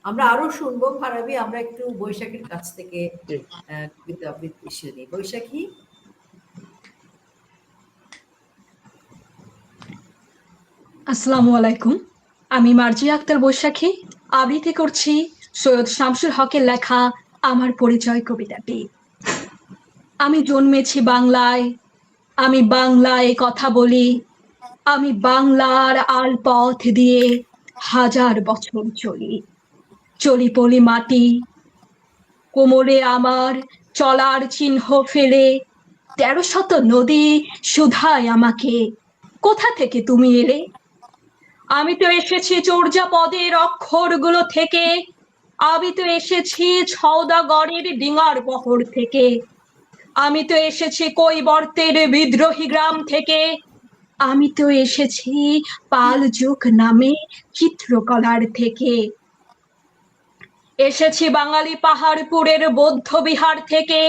আমরা আরো শুনবো ফারাবি, আমরা একটু বৈশাখীর কাছ থেকে কবিতা আবৃত্তি শুনি। বৈশাখী। আসসালামু আলাইকুম, আমি মার্জিয়া আক্তার বৈশাখী আবৃত্তি করছি সৈয়দ শামসুল হকের লেখা আমার পরিচয় কবিতাটি। আমি জন্মেছি বাংলায়, আমি বাংলায় কথা বলি, আমি বাংলার আলপথ দিয়ে হাজার বছর চলি। চলি পলি মাটি, কোমরে আমার চলার চিহ্ন ফেলে, ১৩০০ নদী শুধায় আমাকে, কোথা থেকে তুমি এলে? আমি তো এসেছি চর্যাপদের অক্ষরগুলো থেকে, আমি তো এসেছি ছওদাগড়ের ডিঙার বহর থেকে, আমি তো এসেছি কৈবর্তের বিদ্রোহী গ্রাম থেকে, আমি তো এসেছি পাল যুগ নামে চিত্রকলার থেকে, এসেছি বাঙালি পাহাড়পুরের বৌদ্ধ বিহার থেকে,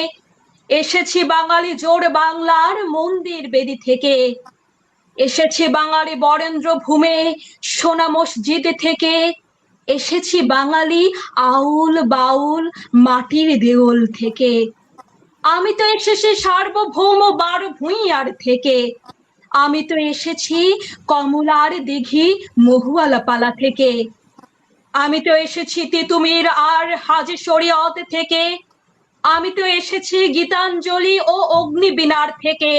এসেছি বাঙালি জোর বাংলার মন্দির বেদি থেকে, এসেছি বাঙালি বরেন্দ্র ভূমে সোনা মসজিদ থেকে, এসেছি বাঙালি আউল বাউল মাটির দেওল থেকে, আমি তো এসেছি সার্বভৌম বার ভূঁইয়ার থেকে, আমি তো এসেছি কমলার দিঘি মহুয়ালাপালা থেকে, আমি তো এসেছি তিতুমির আর হাজি শরীয়ত থেকে, আমি তো এসেছি গীতাঞ্জলি ও অগ্নিবীণার থেকে,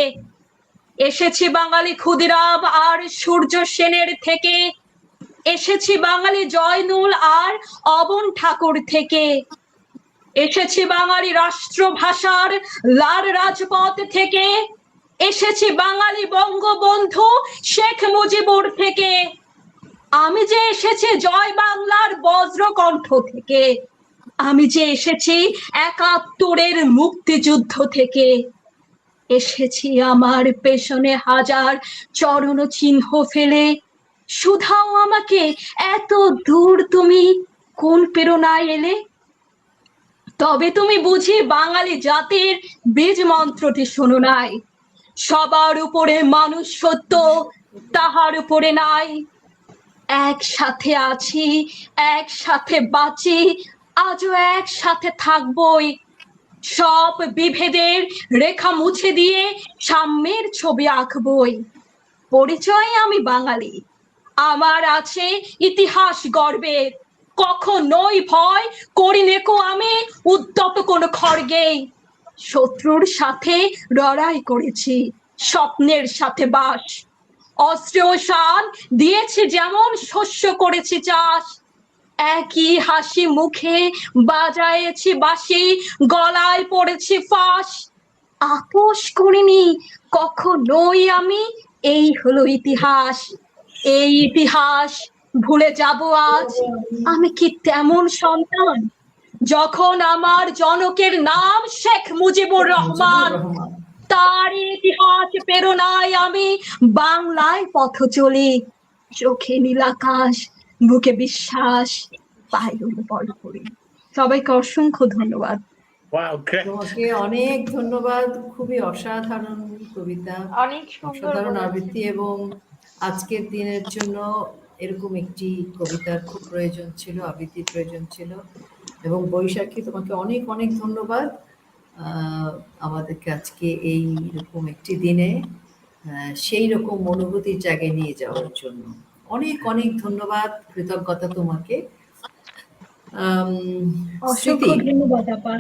এসেছি বাঙালি ক্ষুদিরাম আর সূর্য সেনের থেকে, এসেছি বাঙালি জয়নুল আর অবন ঠাকুর থেকে, এসেছি বাঙালি রাষ্ট্রভাষার লাল রাজপথ থেকে, এসেছি বাঙালি বঙ্গবন্ধু শেখ মুজিবুর থেকে, আমি যে এসেছি জয় বাংলার বজ্রকণ্ঠ থেকে, আমি যে এসেছি ৭১-এর মুক্তিযুদ্ধ থেকে, এসেছি আমার পেছনে হাজার চরণ চিহ্ন ফেলে, শুধাও আমাকে এত দূর তুমি কোন প্রেরণায় এলে? তবে তুমি বুঝি বাঙালি জাতির বীজ মন্ত্রটি শোনো নাই, সবার উপরে মানুষ সত্য, তাহার উপরে নাই, একসাথে আছি একসাথে বাঁচি, আজও একসাথে থাকবই, সব বিভেদের রেখা মুছে দিয়ে সাম্যের ছবি আঁকবই। পরিচয় আমি বাঙালি, আমার আছে ইতিহাস গর্বের, কখনোই ভয় করি নেকো আমি উদ্যত কোন খড়গে, শত্রুর সাথে লড়াই করেছি, স্বপ্নের সাথে বাস, অস্ত্র শান দিয়েছি যেমন শস্য করেছি চাষ, একই হাসি মুখে বাজায়েছি বাঁশি, গলায় পড়েছি ফাঁস, আপোষ করিনি কখনোই আমি, এই হলো ইতিহাস, এই ইতিহাস ভুলে যাব আজ? আমি কি তেমন সন্তান যখন আমার জনকের নাম শেখ মুজিবুর রহমান, তার ইতিহাস প্রেরণায় আমি বাংলায় পথ চলি, চোখে নীলাকাশ বুকে বিশ্বাস পায়ে বড় করি। সবাইকে অসংখ্য ধন্যবাদ। তোমাকে অনেক ধন্যবাদ, খুবই অসাধারণ কবিতা, অসাধারণ আবৃত্তি, এবং আজকের দিনের জন্য এরকম একটি কবিতার খুব প্রয়োজন ছিল, আবৃত্তির প্রয়োজন ছিল। এবং বৈশাখী, তোমাকে অনেক অনেক ধন্যবাদ আমাদেরকে আজকে এই রকম একটি দিনে সেই রকম অনুভূতির জায়গায় নিয়ে যাওয়ার জন্য। অনেক অনেক ধন্যবাদ, কৃতজ্ঞতা তোমাকে। অসংখ্য ধন্যবাদ আপা।